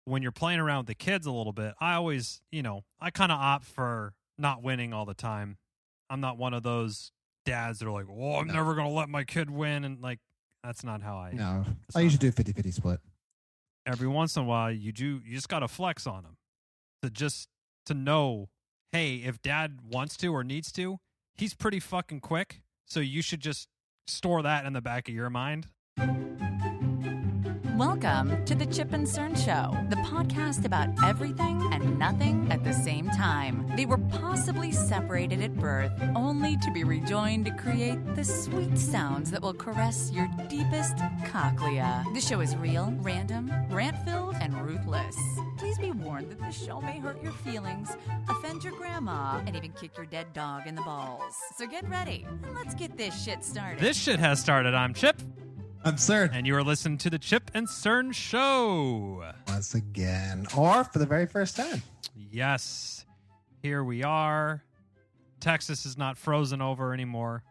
when you're playing around with the kids a little bit, I always, I kind of opt for not winning all the time. I'm not one of those dads that are like, "Oh, I'm never going to let my kid win." And like, that's not how I. No, I usually do 50-50 split. Every once in a while, you just got to flex on them to know, hey, if dad wants to or needs to, he's pretty fucking quick. So you should just store that in the back of your mind. Welcome to the Chip and Cern Show, the podcast about everything and nothing at the same time. They were possibly separated at birth, only to be rejoined to create the sweet sounds that will caress your deepest cochlea. The show is real, random, rant-filled, and ruthless. Please be warned that this show may hurt your feelings, offend your grandma, and even kick your dead dog in the balls. So get ready, and let's get this shit started. This shit has started. I'm Chip. I'm Cern. And you are listening to the Chip and Cern Show. Once again, or for the very first time. Yes. Here we are. Texas is not frozen over anymore.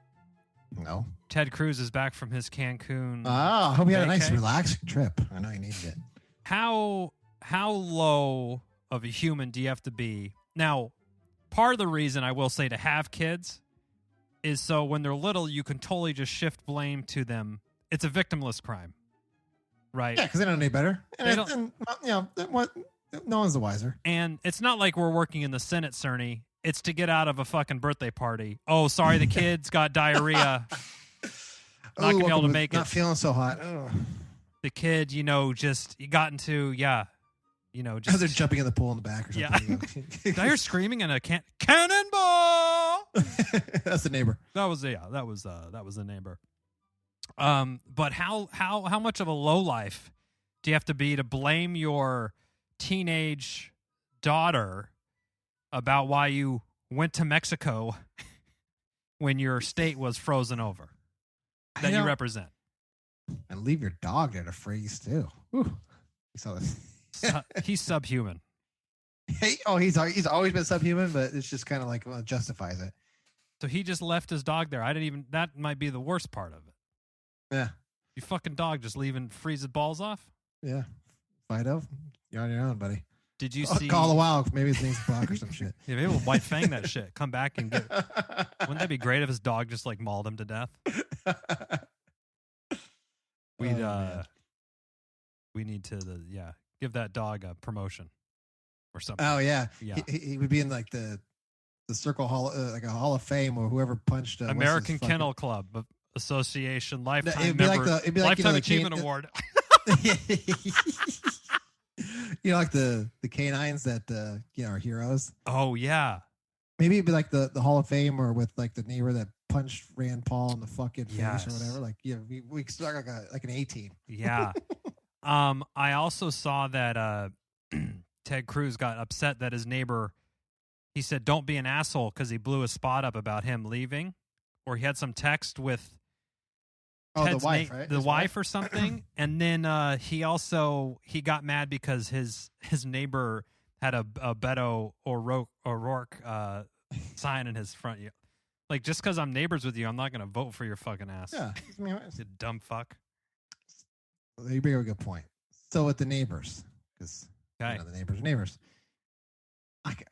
No. Ted Cruz is back from his Cancun. Oh, I hope you had a nice relaxing trip. I know you needed it. How low of a human do you have to be? Now, part of the reason I will say to have kids is so when they're little, you can totally just shift blame to them. It's a victimless crime, right? Yeah, because they don't know any better. No one's the wiser. And it's not like we're working in the Senate, Cerny. It's to get out of a fucking birthday party. Oh, sorry, the kids got diarrhea. Not going to be able to make it. Not feeling so hot. Oh. The kid, you got into, just... As they're jumping in the pool in the back or something. Yeah. Now you're screaming in a cannonball! That's the neighbor. That was the neighbor. But how much of a lowlife do you have to be to blame your teenage daughter about why you went to Mexico when your state was frozen over that you represent? And leave your dog there to freeze too. Whew. You saw this. He's subhuman. He's always been subhuman, but it's just kind of like it justifies it. So he just left his dog there. That might be the worst part of it. Yeah. You fucking dog just freeze his balls off? Yeah. Fido, you're on your own, buddy. Did you see... Call the wild. Maybe his name's Brock or some shit. Yeah, maybe we'll white fang that shit. Come back and get... Wouldn't that be great if his dog just mauled him to death? We need to give that dog a promotion or something. Oh yeah. Yeah. He would be in like the Circle Hall, like a Hall of Fame, or whoever punched American Kennel Club Association Lifetime Lifetime Achievement Award. Like the canines that are heroes. Oh yeah. Maybe it'd be like the Hall of Fame, or with like the neighbor that punched Rand Paul in the fucking face or whatever. Like we start like an A-team. Yeah. I also saw that Ted Cruz got upset that his neighbor, he said, "Don't be an asshole," because he blew a spot up about him leaving, or he had some text with Ted's the wife, right? The wife or something. And then he got mad because his neighbor had a Beto O'Rourke sign in his front. Like, just because I'm neighbors with you, I'm not going to vote for your fucking ass. Yeah. You dumb fuck. You bring up a good point. So with the neighbors, because the neighbors are neighbors.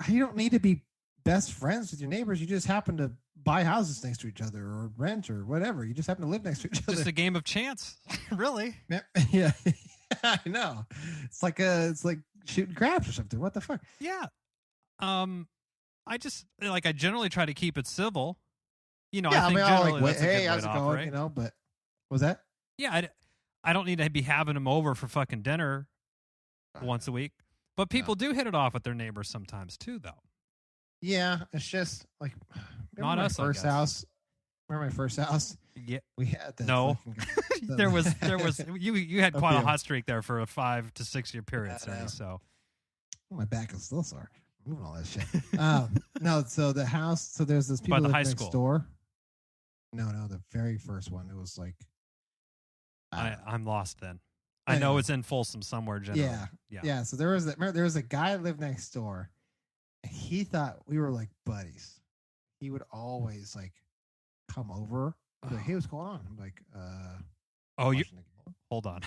You don't need to be best friends with your neighbors. You just happen to buy houses next to each other, or rent, or whatever. You just happen to live next to each other. Just a game of chance, really. Yeah. I know. It's like shooting craps or something. What the fuck? Yeah. I generally try to keep it civil. I think generally hey, how's it going? But what was that? Yeah, I don't need to be having them over for fucking dinner once a week. But people do hit it off with their neighbors sometimes too, though. Yeah, it's just like not us. First house. Remember my first house? Yeah, we had that. No, there was you had quite a hot streak there for a 5 to 6 year period, so my back is still sore. Moving all that shit. No, so the house. So there's this people by the high next school. Door. No, the very first one. It was like I'm lost then. I know it's in Folsom somewhere. Generally. Yeah. So there was a guy that lived next door. And he thought we were like buddies. He would always like come over. Like, hey, what's going on? I'm like, hold on.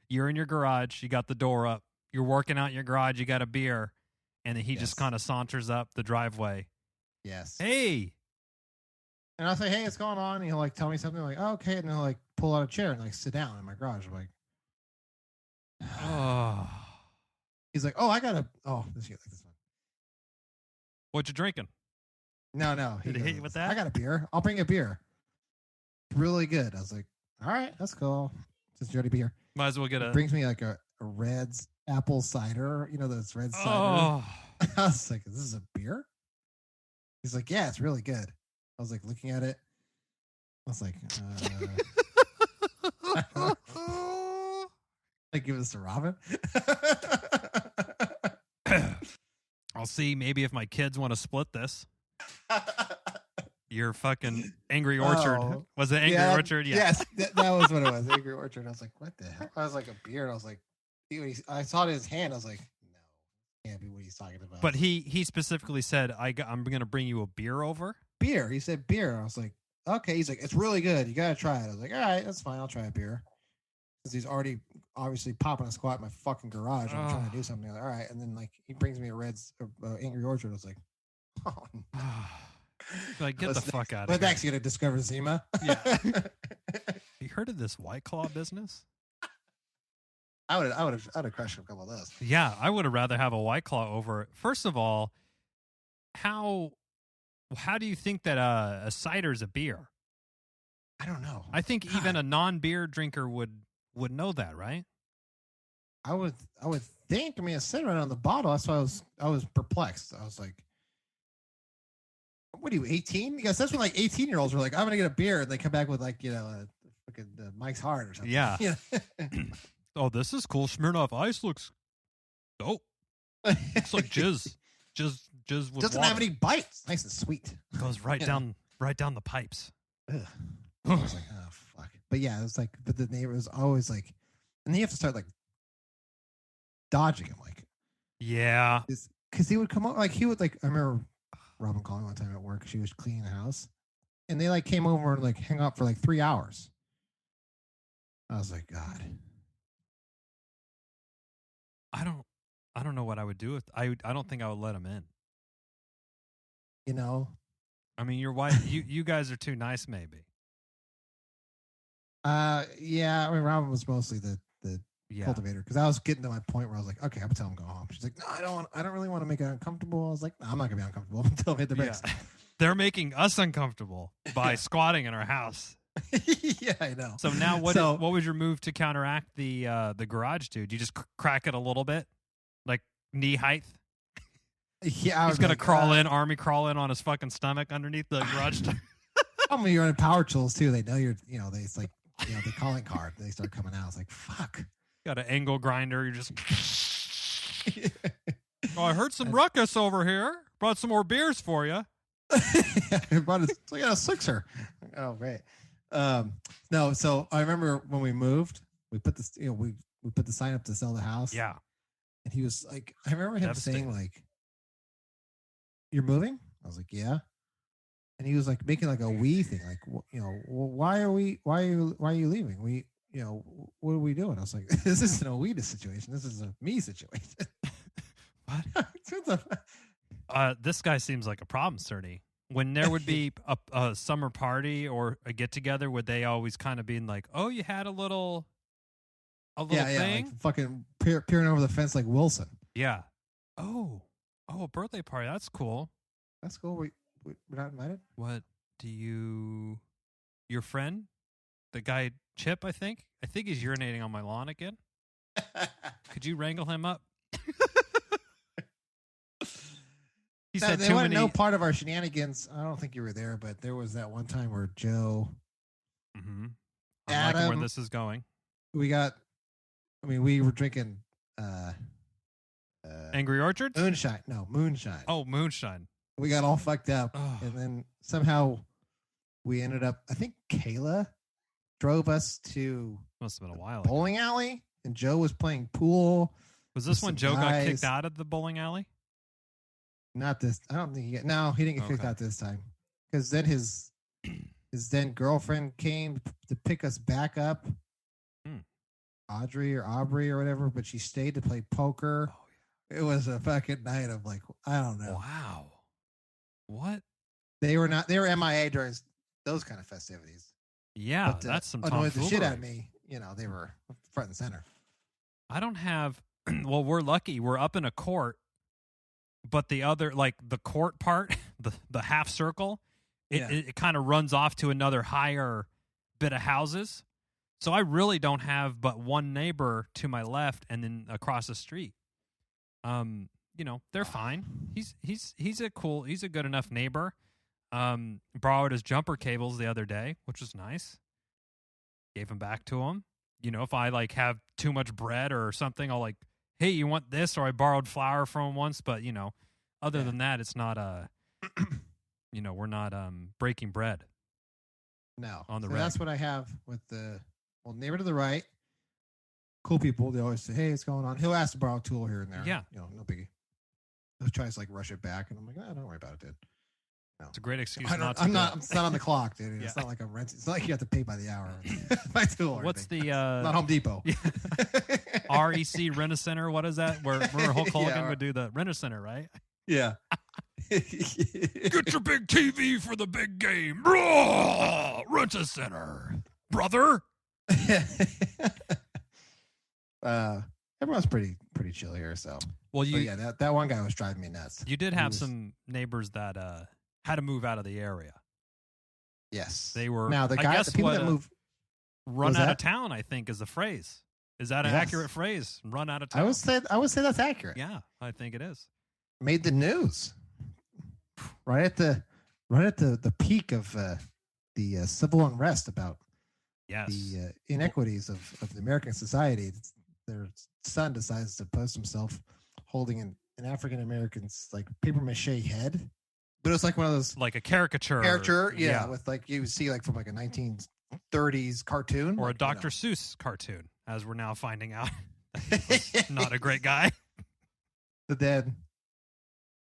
You're in your garage. You got the door up. you're working out in your garage, you got a beer, and then he Yes. just kind of saunters up the driveway. Yes. Hey. And I'll say, hey, what's going on? And he'll like tell me something like, oh, okay. And he'll like pull out a chair and like sit down in my garage. I'm like, Oh. he's like, oh, I got this like this one. What you drinking? No. Did he hit you with that? I got a beer. I'll bring a beer. Really good. I was like, all right, that's cool. Just dirty beer. Might as well get He a. brings me like a Red's apple cider. You know, those red cider. Oh. I was like, is this a beer? He's like, yeah, it's really good. I was like looking at it. I was like, I give this to Robin. I'll see maybe if my kids want to split this. Your fucking Angry Orchard. Oh. Was it Angry Orchard? Yeah. Yes, that was what it was. Angry Orchard. I was like, what the hell? I was like, a beer. And I was like, I saw it in his hand. I was like, no, can't be what he's talking about. But he specifically said, I'm going to bring you a beer over. Beer. He said beer. I was like, okay. He's like, it's really good. You got to try it. I was like, all right, that's fine. I'll try a beer. Because he's already obviously popping a squat in my fucking garage. I'm trying to do something. Like, all right. And then like he brings me a Red's Angry Orchard. I was like, oh, no. Like, get the fuck out of here. here. Next, you got to discover Zima. Yeah. You heard of this White Claw business? I would have crushed a couple of those. Yeah, I would have rather have a White Claw over. First of all, how do you think that a cider is a beer? I don't know. I think even a non-beer drinker would know that, right? I would think. I mean, it said right on the bottle. That's why I was perplexed. I was like, "What are you, 18?" Because that's when like 18-year-olds were like, "I'm gonna get a beer," and they come back with like fucking Mike's Hard or something. Yeah. You know? Oh, this is cool. Smirnoff Ice looks dope. Looks like jizz. Jizz with Doesn't water. have any bites. Nice and sweet. Goes right down the pipes. Ugh. I was like, oh fuck. But yeah, it was like, but the neighbor was always like, and then you have to start like dodging him, like, yeah, because he would come up, like he would like. I remember Robin calling one time at work. She was cleaning the house, and they like came over and like hang out for like 3 hours. I was like, God. I don't know what I would do if I don't think I would let him in. You know, I mean, your wife, you guys are too nice, maybe. Yeah. I mean, Robin was mostly the Yeah. cultivator, because I was getting to my point where I was like, okay, I'm gonna tell him to go home. She's like, no, I don't really want to make it uncomfortable. I was like, no, I'm not gonna be uncomfortable until I hit the brakes. Yeah. They're making us uncomfortable by squatting in our house. Yeah, I know. So now, what was your move to counteract the garage, dude? You just crack it a little bit, like knee height. Yeah, He's gonna army crawl in on his fucking stomach underneath the garage door. I'm when you're running power tools too. They know it's like, the calling card. They start coming out. It's like, fuck. Got an angle grinder. You're just. Oh, I heard some ruckus over here. Brought some more beers for you. I brought a sixer. Oh, great. No, so I remember when we moved, we put this, we put the sign up to sell the house. Yeah. And he was like, I remember him saying like, "You're moving?" I was like, "Yeah." And he was like making like a we thing, like, why are you leaving? What are we doing? I was like, this isn't a we situation. This is a me situation. What? This guy seems like a problem, Cerny. When there would be a summer party or a get together, would they always kind of be like, "Oh, you had a little thing?" Like fucking peering over the fence like Wilson. Yeah. Oh, a birthday party. That's cool. That's cool. We're not invited. What do your friend, the guy Chip, I think he's urinating on my lawn again. Could you wrangle him up? He said they too weren't many. no part of our shenanigans. I don't think you were there, but there was that one time where Joe. Mm-hmm. I'm liking where Adam, this is going. We were drinking Angry Orchards? moonshine. No, moonshine. Oh, moonshine. We got all fucked up, Oh. and then somehow we ended up. I think Kayla drove us to Must have been a while ago. bowling alley, and Joe was playing pool. Was this when some Joe got guys. kicked out of the bowling alley? Not this. I don't think he didn't get kicked Okay. out this time, because then his then girlfriend came to pick us back up. Audrey or Aubrey or whatever, but she stayed to play poker. Oh, yeah. It was a fucking night of like, I don't know. Wow. What? They were MIA during those kind of festivities. Yeah, but, that's some annoyed the shit tomfoolery. out of me. They were front and center. I don't have. Well, we're lucky. We're up in a court, but the other, like the court part, the half circle, it kind of runs off to another higher bit of houses. So I really don't have but one neighbor to my left, and then across the street. They're fine. He's a good enough neighbor. Borrowed his jumper cables the other day, which was nice. Gave them back to him. If I like have too much bread or something, I'll like, hey, you want this? Or I borrowed flour from him once, but other than that, it's not we're not breaking bread. No. On the so reg. that's what I have with the neighbor to the right. Cool people. They always say, hey, what's going on? He'll ask to borrow a tool here and there. Yeah. No biggie. He'll try to like rush it back, and I'm like, don't worry about it, dude. No. It's a great excuse I'm not on the clock, dude. It's not like a rent. It's not like you have to pay by the hour. My tool. What's the not Home Depot? REC Rent-A-Center? What is that? Where Hulk Hogan would do the Rent-A-Center, right? Yeah. Get your big TV for the big game. Rent-A-Center, brother. Everyone's pretty chill here. So that one guy was driving me nuts. You did have some neighbors that had to move out of the area. Yes, they were. Now the people that move run out of town, I think, is the phrase. Is that an accurate phrase? Run out of town. I would say that's accurate. Yeah, I think it is. Made the news right at the peak of the civil unrest about the inequities of the American society. Their son decides to post himself holding an African American's like paper mache head, but it's like one of those like a caricature, with like you would see like from like a 1930s cartoon or a Dr. Seuss cartoon, as we're now finding out. Not a great guy. But then,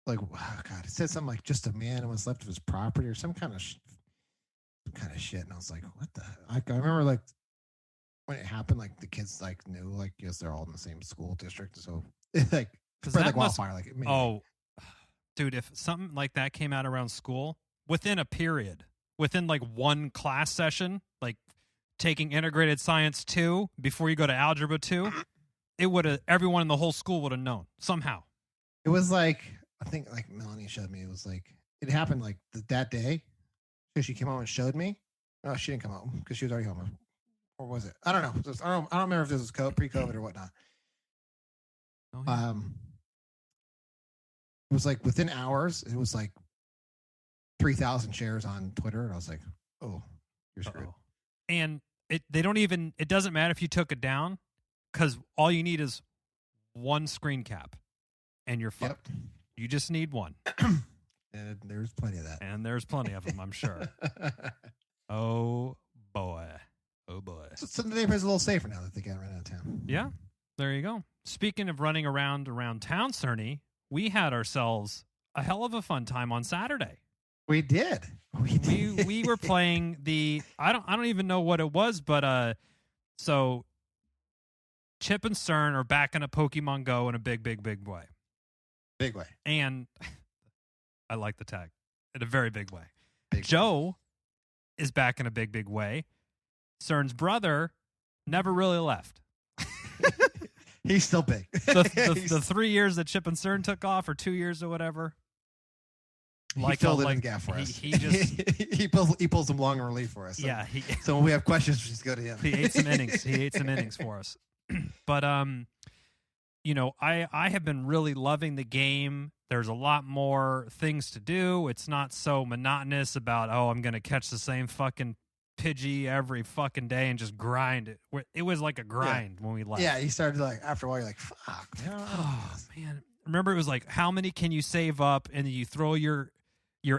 like, wow, God, it said something like just a man and what's left of his property or some kind of shit, and I was like, what the? I remember like. When it happened, like the kids like knew, like yes, they're all in the same school district, so it like spread like wildfire. Like dude, if something like that came out around school within a period, within like one class session, like taking integrated science 2 before you go to algebra 2, it would have everyone in the whole school would have known somehow. It was like I think like Melanie showed me. It was like it happened like that day. So she came home and showed me. Oh, she didn't come home because she was already home. Or was it? I don't know. I don't remember if this was pre-COVID or whatnot. Oh, yeah. It was like within hours. It was like 3,000 shares on Twitter, and I was like, "Oh, you're screwed." And they don't even. It doesn't matter if you took it down, because all you need is one screen cap, and you're fucked. Yep. You just need one. And there's plenty of that. And there's plenty of them, I'm sure. Oh boy. Oh boy. So the neighborhood's a little safer now that they got run out of town. Yeah. There you go. Speaking of running around town, Cerny, we had ourselves a hell of a fun time on Saturday. We did. We were playing the I don't even know what it was, but so Chip and Cern are back in a Pokemon Go in a big way. Big way. And I like the tag. In a very big way. Joe is back in a big way. Cern's brother never really left. He's still big. The 3 years that Chip and Cern took off, or 2 years or whatever. He filled it in the gap for us. He just he pulls some long relief for us. So, yeah. So when we have questions, we just go to him. He ate some innings for us. But I have been really loving the game. There's a lot more things to do. It's not so monotonous about, I'm going to catch the same fucking Pidgey every fucking day and just grind it. It was like a grind when we left. Yeah, you started like after a while, you're like, fuck, man. Oh man. Remember, it was like, how many can you save up, and then you throw your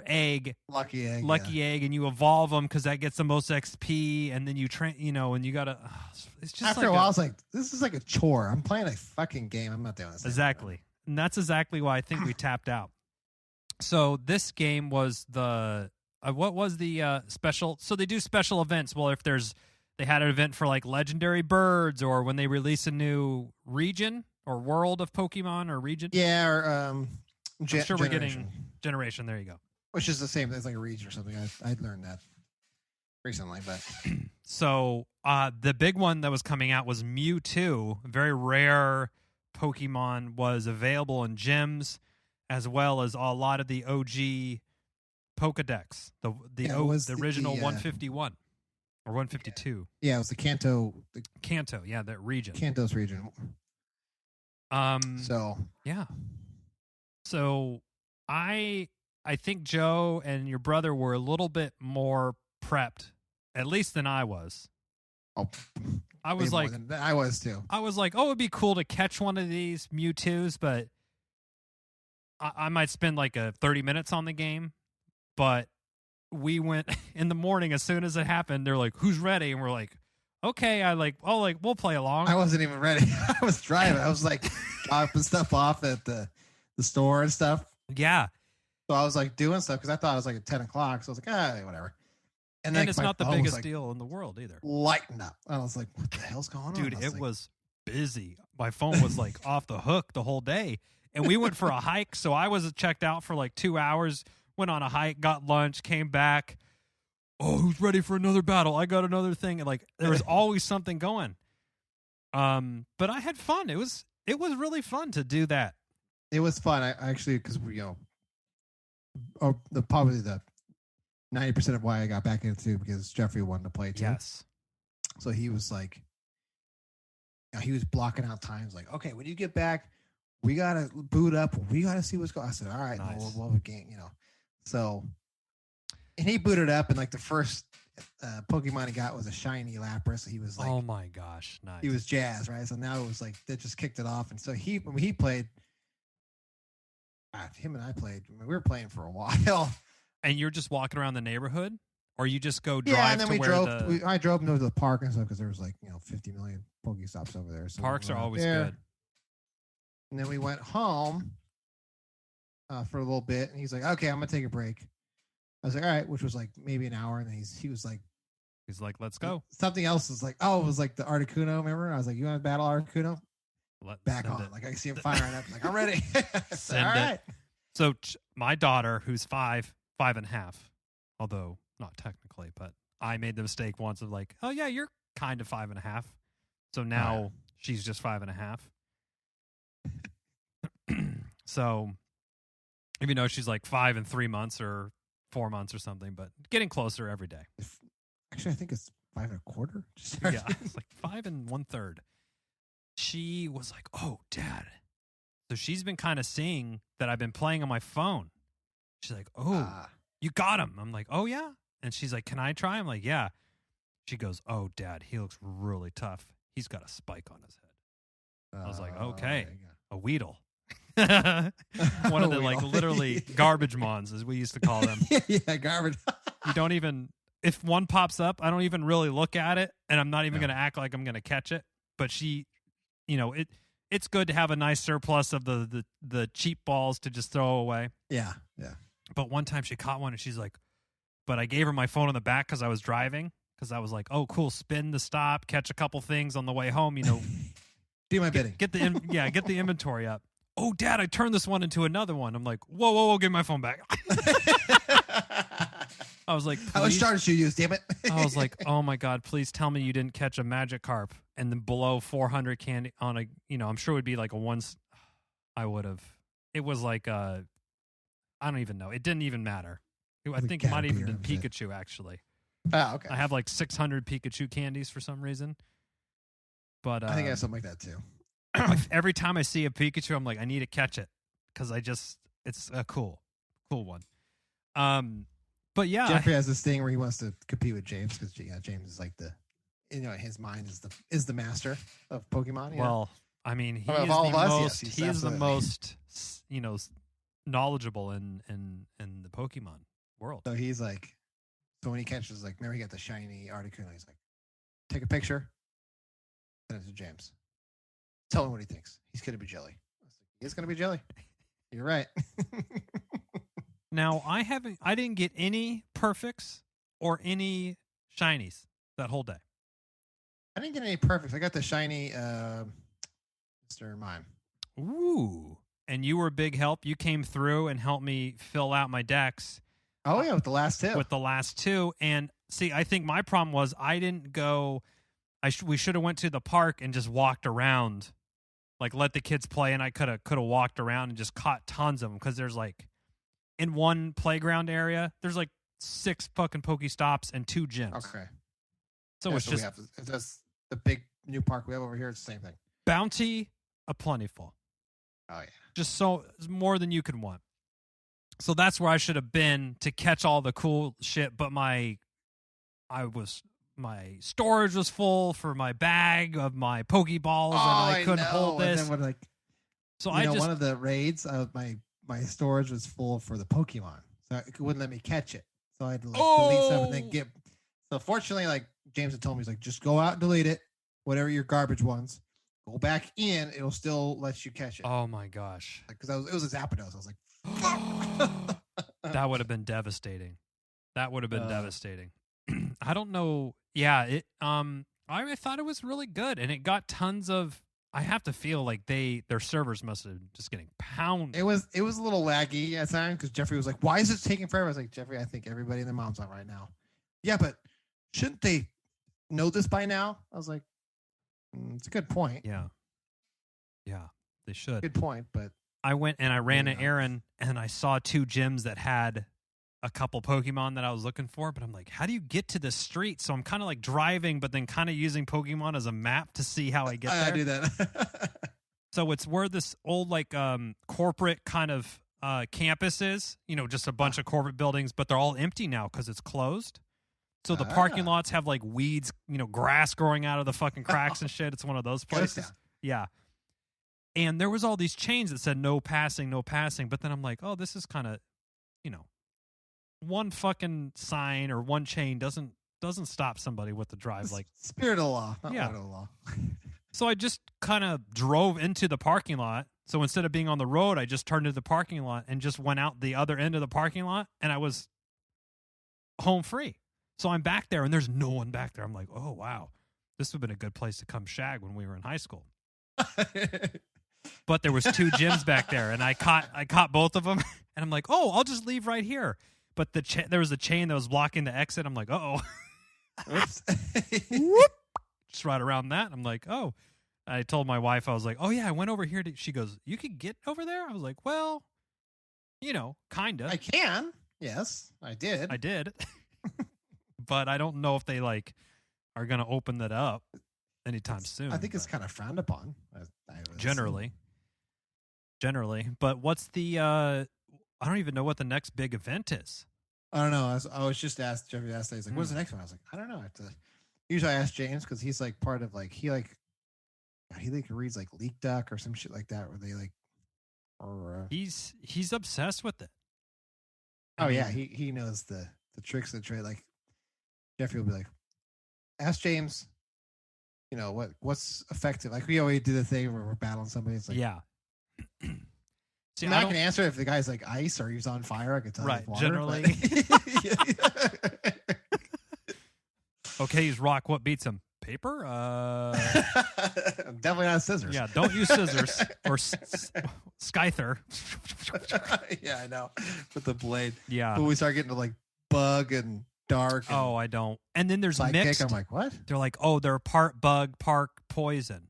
egg, lucky egg, and you evolve them because that gets the most XP, and then you train, and you gotta. It's just after a while, I was like, this is like a chore. I'm playing a fucking game. I'm not doing this. Exactly, and that's exactly why I think we tapped out. So this game was the. What was the special? So they do special events. Well, if there's they had an event for like legendary birds, or when they release a new region or world of Pokemon or region. Yeah, or I'm sure generation. we're getting generation. There you go. Which is the same as like a region or something. I'd learned that recently, but so the big one that was coming out was Mewtwo. A very rare Pokemon was available in gyms, as well as a lot of the OG Pokedex, the original 151 or 152. Yeah, it was the Kanto. Kanto, yeah, that region. Kanto's region. So I think Joe and your brother were a little bit more prepped, at least than I was. Oh, I was like, I was too. I was like, oh, it'd be cool to catch one of these Mewtwo's, but I might spend like 30 minutes on the game. But we went in the morning as soon as it happened. They're like, "Who's ready?" And we're like, "Okay." We'll play along. I wasn't even ready. I was driving. I was like dropping stuff off at the store and stuff. Yeah. So I was like doing stuff because I thought it was like at 10 o'clock. So I was like, whatever. And it's not the biggest deal in the world either. Lighten up. I was like, what the hell's going on? Dude, it was busy. My phone was like off the hook the whole day. And we went for a hike. So I was checked out for like 2 hours. Went on a hike, got lunch, came back. Oh, who's ready for another battle? I got another thing. And like there was always something going. But I had fun. It was really fun to do that. It was fun. I actually, because probably the 90% of why I got back into because Jeffrey wanted to play too. Yes. So he was like, he was blocking out times. Like, okay, when you get back, we gotta boot up. We gotta see what's going on. I said, all right, nice. We'll have a game. So, and he booted up, and like the first Pokemon he got was a shiny Lapras. He was like, oh my gosh, nice. He was jazzed, right? So now it was like that just kicked it off. And so when he played, him and I played. I mean, we were playing for a while. And you're just walking around the neighborhood, or you just go drive? Yeah, and then I drove him to the park and stuff because there was like 50 million Pokestops over there. So parks are always good. And then we went home for a little bit, and he's like, "Okay, I'm gonna take a break." I was like, "All right," which was like maybe an hour, and then he was like, "Let's go." Something else was like, "Oh, it was like the Articuno." Remember? I was like, "You want to battle Articuno?" Back on. Like I see him firing up. I'm like, I'm ready. Send all right. So my daughter, who's 5 and a half, although not technically, but I made the mistake once of like, "Oh yeah, you're kind of 5 and a half." So now she's just 5 and a half. So, even though she's like 5 and 3 months or 4 months or something, but getting closer every day. Actually, I think it's 5 and a quarter. Yeah, it's like 5 and 1/3. She was like, "Oh, Dad." So she's been kind of seeing that I've been playing on my phone. She's like, "Oh, you got him." I'm like, "Oh, yeah." And she's like, "Can I try?" I'm like, "Yeah." She goes, "Oh, Dad, he looks really tough. He's got a spike on his head." I was like, "Okay, a Weedle." One of the like literally garbage mons, as we used to call them. Yeah, garbage. You don't even, if one pops up, I don't even really look at it, and I'm not even going to act like I'm going to catch it. But she, it's good to have a nice surplus of the cheap balls to just throw away. Yeah, yeah. But one time she caught one, and she's like, but I gave her my phone on the back because I was driving, because I was like, oh, cool, spin the stop, catch a couple things on the way home, Do my bidding. Get the inventory up. Oh, Dad, I turned this one into another one. I'm like, whoa, give me my phone back. I was like, how much charge you use, damn it? I was like, oh my God, please tell me you didn't catch a Magikarp and then below 400 candy on a, I'm sure it would be like a one. I would have. It was like I don't even know. It didn't even matter. I think it might have even been Pikachu, actually. Oh, okay. I have like 600 Pikachu candies for some reason. But I think I have something like that too. Every time I see a Pikachu, I'm like, I need to catch it because it's a cool one. But yeah, Jeffrey has this thing where he wants to compete with James because James is like in his mind is the master of Pokemon. Well, I mean, he is the most knowledgeable in the Pokemon world. So he's like, when he catches, like, remember he got the shiny Articuno, he's like, take a picture, send it to James. Tell him what he thinks. He's going to be jelly. I was like, he's going to be jelly. You're right. Now, I didn't get any perfects or any shinies that whole day. I didn't get any perfects. I got the shiny Mr. Mime. Ooh. And you were a big help. You came through and helped me fill out my decks. Oh, yeah, with the last two. With the last two. And see, I think my problem was I didn't go. We should have went to the park and just walked around, like let the kids play, and I could have walked around and just caught tons of them because there's like in one playground area there's like 6 fucking Pokestops and 2 gyms. Okay. So it's just that's the big new park we have over here. It's the same thing. Bounty, a plentiful. Oh yeah. Just so it's more than you could want. So that's where I should have been to catch all the cool shit, but my storage was full for my bag of my Pokeballs, and I couldn't hold this. And then when, so I just one of the raids, my storage was full for the Pokemon, so it wouldn't let me catch it. So I had to delete stuff and then get. So fortunately, James had told me, he's like, just go out and delete it, whatever your garbage ones. Go back in, it'll still let you catch it. Oh my gosh! Because it was a Zapdos. I was like, fuck. That would have been devastating. That would have been devastating. I don't know. Yeah, I thought it was really good, and it got tons of. I have to feel like their servers must have just getting pounded. It was a little laggy at times because Jeffrey was like, "Why is it taking forever?" I was like, "Jeffrey, I think everybody and their mom's on right now." Yeah, but shouldn't they know this by now? I was like, it's a good point. Yeah, they should. Good point, but I went and I ran an errand, and I saw 2 gyms that had a couple Pokemon that I was looking for, but I'm like, how do you get to the street? So I'm kind of like driving, but then kind of using Pokemon as a map to see how I get there. I do that. So it's where this old corporate kind of campus is, just a bunch of corporate buildings, but they're all empty now because it's closed. So the parking lots have like weeds, grass growing out of the fucking cracks and shit. It's one of those places. Yeah. And there was all these chains that said no passing, no passing. But then I'm like, oh, this is kind of, one fucking sign or one chain doesn't stop somebody with the drive. Like spirit of the law, not letter of the law. So I just kind of drove into the parking lot. So instead of being on the road, I just turned into the parking lot and just went out the other end of the parking lot, and I was home free. So I'm back there, and there's no one back there. I'm like, oh, wow. This would have been a good place to come shag when we were in high school. But there was 2 gyms back there, and I caught both of them, and I'm like, oh, I'll just leave right here. But there was a chain that was blocking the exit. I'm like, uh-oh. Oops. Whoop. Just right around that. I'm like, oh. I told my wife, I was like, oh, yeah, I went over here. She goes, you could get over there? I was like, well, kind of. I can. Yes, I did. I did. But I don't know if they, are going to open that up anytime soon. I think it's kind of frowned upon. Generally. But what's the... I don't even know what the next big event is. I don't know. I was just asked Jeffrey last day. He's like, "What's the next one?" I was like, "I don't know." Usually I ask James because he's part of he reads Leak Duck or some shit like that where they he's obsessed with it. Yeah, he knows the tricks of the trade. Jeffrey will be like, "Ask James, what's effective." We always do the thing where we're battling somebody. It's like, yeah. See, I can answer if the guy's ice or he's on fire. I can tell right, you water, generally. Okay, he's rock. What beats him? Paper? Definitely not scissors. Yeah, don't use scissors or Scyther. Yeah, I know. With the blade. Yeah. But we start getting to bug and dark. And I don't. And then there's mixed. I'm like, what? They're like, they're part bug, part poison.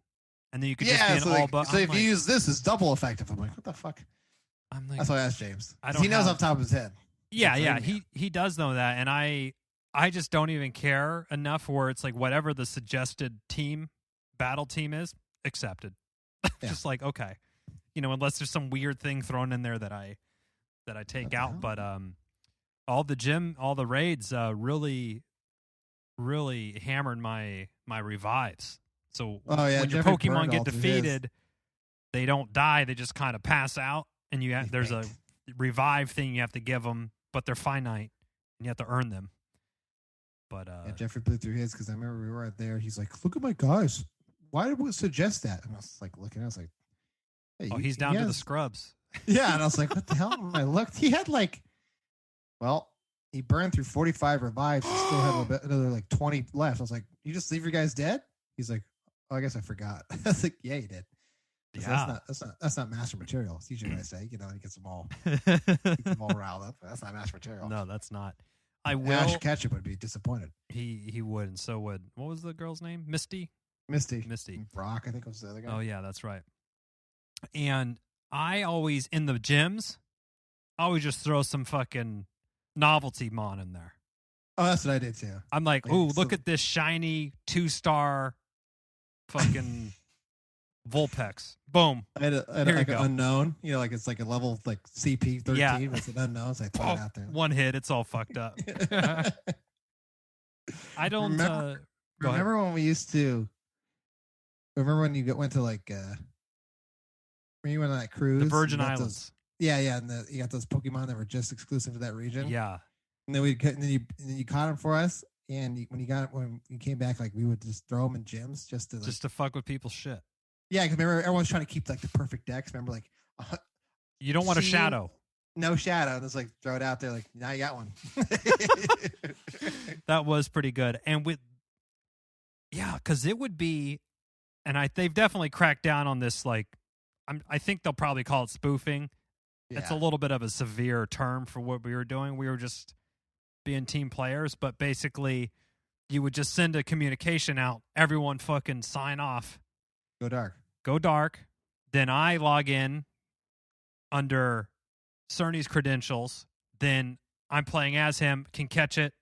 And then you could just be an all bug. So if you use this, it's double effective. I'm like, what the fuck? I'm like, that's why I asked James. He knows off the top of his head. Yeah. He does know that. And I just don't even care enough where it's whatever the suggested battle team is, accepted. Yeah. Just okay. Unless there's some weird thing thrown in there that I take out. But all the raids really, really hammered my revives. So when your Pokemon get defeated, they don't die. They just kind of pass out. And there's a revive thing you have to give them, but they're finite, and you have to earn them. But Jeffrey blew through his because I remember we were right there. He's like, "Look at my guys. Why did we suggest that?" And I was looking. I was like, hey, he's down to the scrubs. Yeah, and I was like, "What the hell?" And I looked. He had he burned through 45 revives. And still had another 20 left. I was like, "You just leave your guys dead?" He's like, oh, I guess I forgot. I was like, yeah, you did. Yeah. That's not master material. It's usually what I say, you know, he gets them all riled up. That's not master material. No, that's not. I will. Ash Ketchum would be disappointed. He would, and so would. What was the girl's name? Misty. Brock, I think was the other guy. Oh yeah, that's right. And I always in the gyms, I always just throw some fucking novelty mon in there. Oh, that's what I did too. I'm like, ooh, look at this shiny 2-star fucking Vulpex. Boom. I had like an unknown, you know, like it's like a level like CP 13. Yeah. It's an unknown, so I throw it out there. One hit, it's all fucked up. I don't remember when we used to. Remember when you went to like when you went on that cruise, the Virgin Islands. And you got those Pokemon that were just exclusive to that region. Yeah. And then you caught them for us, and when you came back, like we would just throw them in gyms just to fuck with people's shit. Yeah, because remember everyone's trying to keep like the perfect decks. Remember, like you don't want a shadow. No shadow. And it's like throw it out there. Like now you got one. That was pretty good, and because it would be, and they've definitely cracked down on this. Like, I think they'll probably call it spoofing. Yeah. It's a little bit of a severe term for what we were doing. We were just being team players, but basically you would just send a communication out. Everyone fucking sign off. Go dark. Then I log in under Cerny's credentials. Then I'm playing as him, can catch it,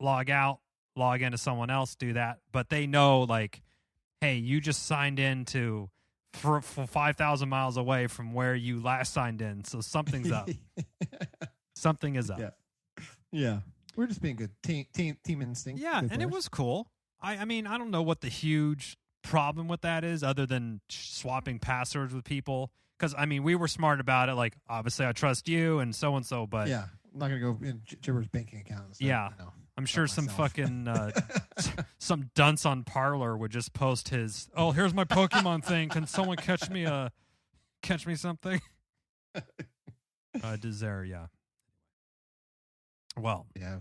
log out, log into someone else, do that. But they know, like, hey, you just signed in for 5,000 miles away from where you last signed in. So something's up. Something is up. Yeah. We're just being good. Team instinct. Yeah, and it was cool. I mean, I don't know what the huge problem with that is other than swapping passwords with people. Because, I mean, we were smart about it. Like, obviously, I trust you and so, but... Yeah, I'm not going to go in Jibber's banking account. So, yeah. I'm sure some fucking... some dunce on Parlor would just post his, oh, here's my Pokemon thing. Can someone catch me something? Desire, yeah. Well. Yeah.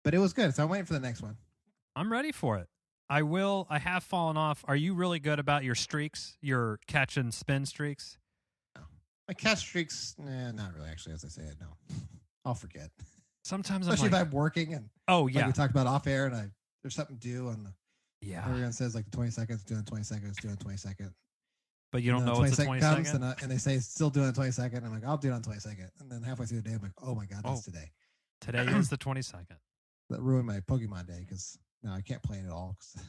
But it was good, so I'm waiting for the next one. I'm ready for it. I have fallen off. Are you really good about your streaks? Your catch and spin streaks? No. My catch streaks, not really, actually, as I say it, no. I'll forget. Sometimes especially if I'm working and like we talked about off air and there's something due on the everyone says like 20 seconds, doing 20 seconds, doing 20 seconds. But you don't know it's a 20 second? And they say it's still doing a 20 second. I'm like, I'll do it on 20 second. And then halfway through the day, I'm like, oh my God, that's today. Today is the 22nd. That ruined my Pokemon day because now I can't play it at all because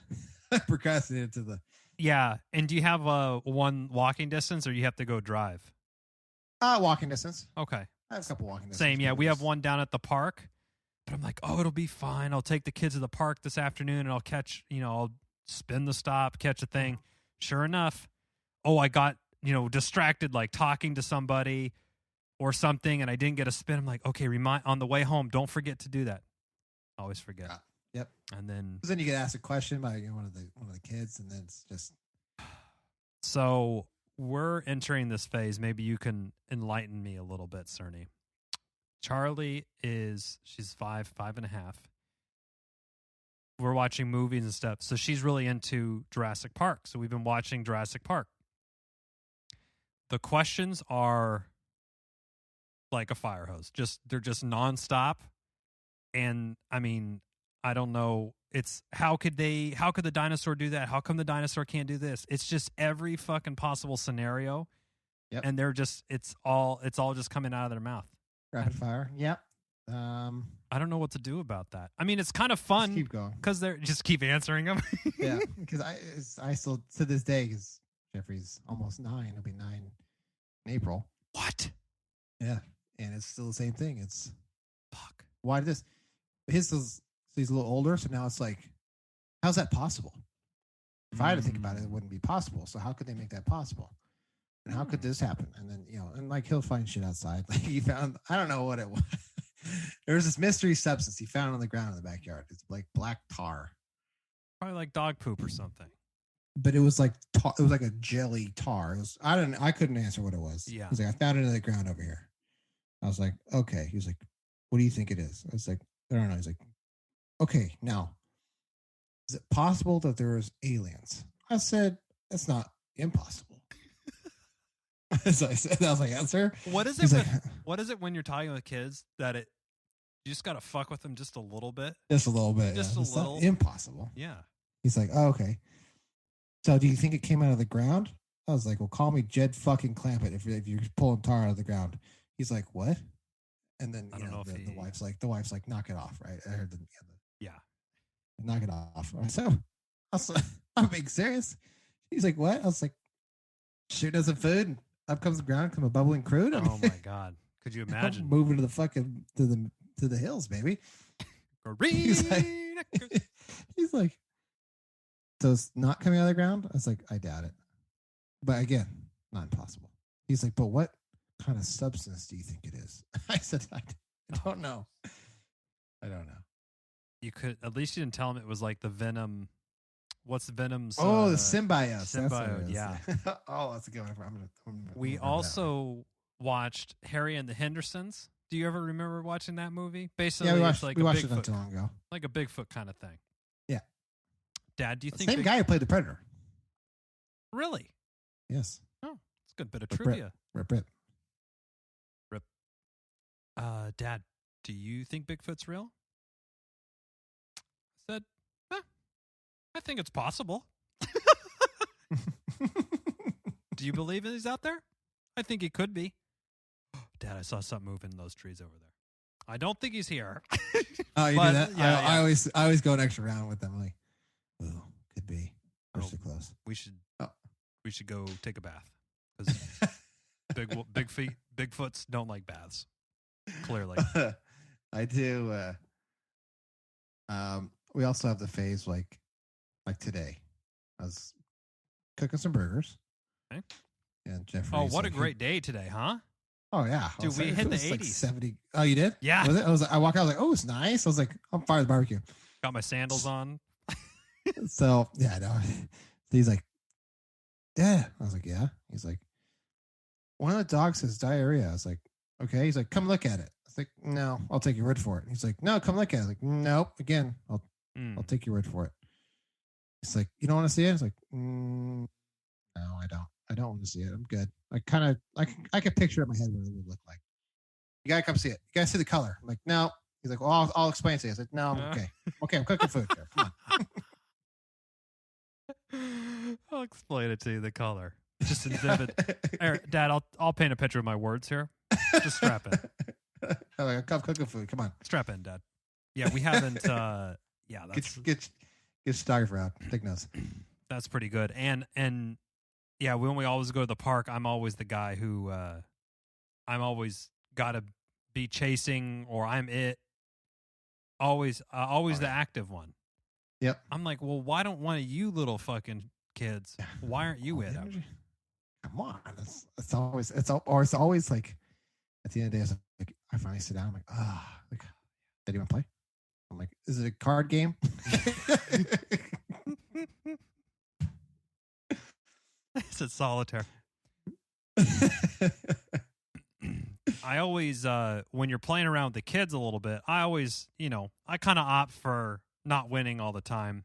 I procrastinated to the... Yeah. And do you have one walking distance or you have to go drive? Walking distance. Okay. I have a couple walking distance. Same, yeah. We have one down at the park, but I'm like, oh, it'll be fine. I'll take the kids to the park this afternoon and I'll catch, I'll spin the stop, catch a thing. Sure enough, I got, distracted, like talking to somebody or something, and I didn't get a spin. I'm like, okay, on the way home, don't forget to do that. Always forget. Yep. And then you get asked a question by one of the kids, and then it's just. So we're entering this phase. Maybe you can enlighten me a little bit, Cerny. Charlie she's 5.5. We're watching movies and stuff. So she's really into Jurassic Park. So we've been watching Jurassic Park. The questions are like a fire hose. They're just nonstop. And I mean, I don't know. It's how could the dinosaur do that? How come the dinosaur can't do this? It's just every fucking possible scenario. Yep. And it's all just coming out of their mouth. Rapid fire. Yep. I don't know what to do about that. I mean, it's kind of fun. Just keep going. Because they're just keep answering them. Yeah. Because I still, to this day, because Jeffrey's almost 9. He'll be 9 in April. What? Yeah. And it's still the same thing. It's fuck. Why did this? He's a little older, so now it's like, how's that possible? If I had to think about it, it wouldn't be possible. So how could they make that possible? And how could this happen? And then, and like he'll find shit outside. Like he found, I don't know what it was. There was this mystery substance he found on the ground in the backyard. It's like black tar. Probably like dog poop or something. But it was like it was like a jelly tar. I couldn't answer what it was. Yeah. He's like, I found it in the ground over here. I was like, okay. He was like, what do you think it is? I was like, I don't know. He's like, okay, now is it possible that there was aliens? I said, it's not impossible. So I said, that was my answer. What is it? What is it when you're talking with kids that you just got to fuck with them just a little bit? Just a little bit. Just yeah. a little. Not impossible. Yeah. He's like, oh, okay. So do you think it came out of the ground? I was like, well, call me Jed fucking Clampett if you're pulling tar out of the ground. He's like, what? And then the wife's like, knock it off, right? I heard knock it off. So I was like, I'm being serious. He's like, what? I was like, shooting us some food, and up comes the ground, come a bubbling crude. Oh my god! Could you imagine moving to the fucking to the hills, baby? He's like, so it's not coming out of the ground. I was like, I doubt it, but again, not impossible. He's like, but what kind of substance do you think it is? I said, I don't know. I don't know. You could at least you didn't tell him it was like the venom. What's Venom's? The symbiote. Symbiote, yeah. Oh, that's a good one. We also watched Harry and the Hendersons. Do you ever remember watching that movie? Basically, yeah, we Bigfoot, watched it not too long ago. Like a Bigfoot kind of thing. Yeah. Dad, do you think same guy who played the Predator? Really? Yes. Oh, it's a good bit of trivia. Rip. Dad, do you think Bigfoot's real? I said, I think it's possible. Do you believe he's out there? I think he could be. Dad, I saw something moving in those trees over there. I don't think he's here. Oh, you do that? Yeah, I always go an extra round with them. Like, oh, could be. We're so close. We should go take a bath because Bigfoots don't like baths. Clearly, I do. We also have the phase like today. I was cooking some burgers. Okay. And Jeffrey. Oh, what a great day today, huh? Oh yeah, dude, we hit the 80s. Like 70. Oh, you did? Yeah. Was it? I walked out. I was like, oh, it's nice. I was like, I'm fine with barbecue. Got my sandals on. So yeah, no. He's like, Dad. I was like, yeah. He's like, one of the dogs has diarrhea. I was like, okay. He's like, come look at it. I was like, no, I'll take your word for it. He's like, no, come look at it. I was like, nope. Again, I'll take your word for it. It's like, you don't want to see it? It's like, no, I don't. I don't want to see it. I'm good. I can picture it in my head what it would look like. You gotta come see it. You gotta see the color. I'm like, no. He's like, well, I'll explain to you. I said, no, I'm okay. Okay, I'm cooking food here. Come on. I'll explain it to you. The color, just in vivid. Dad, I'll paint a picture of my words here. Just strap in. I'm like, I'm cooking food. Come on, strap in, Dad. Yeah, we haven't. Yeah, that's get photographer out. Take notes. That's pretty good. And yeah, when we always go to the park, I'm always the guy who I'm always got to be chasing, or I'm it. Always the active one. Yep. I'm like, well, why don't one of you little fucking kids? Why aren't you it? Come on, it's always like at the end of the day, I finally sit down. I'm like, like, did you want to play? I'm like, is it a card game? Is it solitaire? I always, when you're playing around with the kids a little bit, I always, I kind of opt for not winning all the time.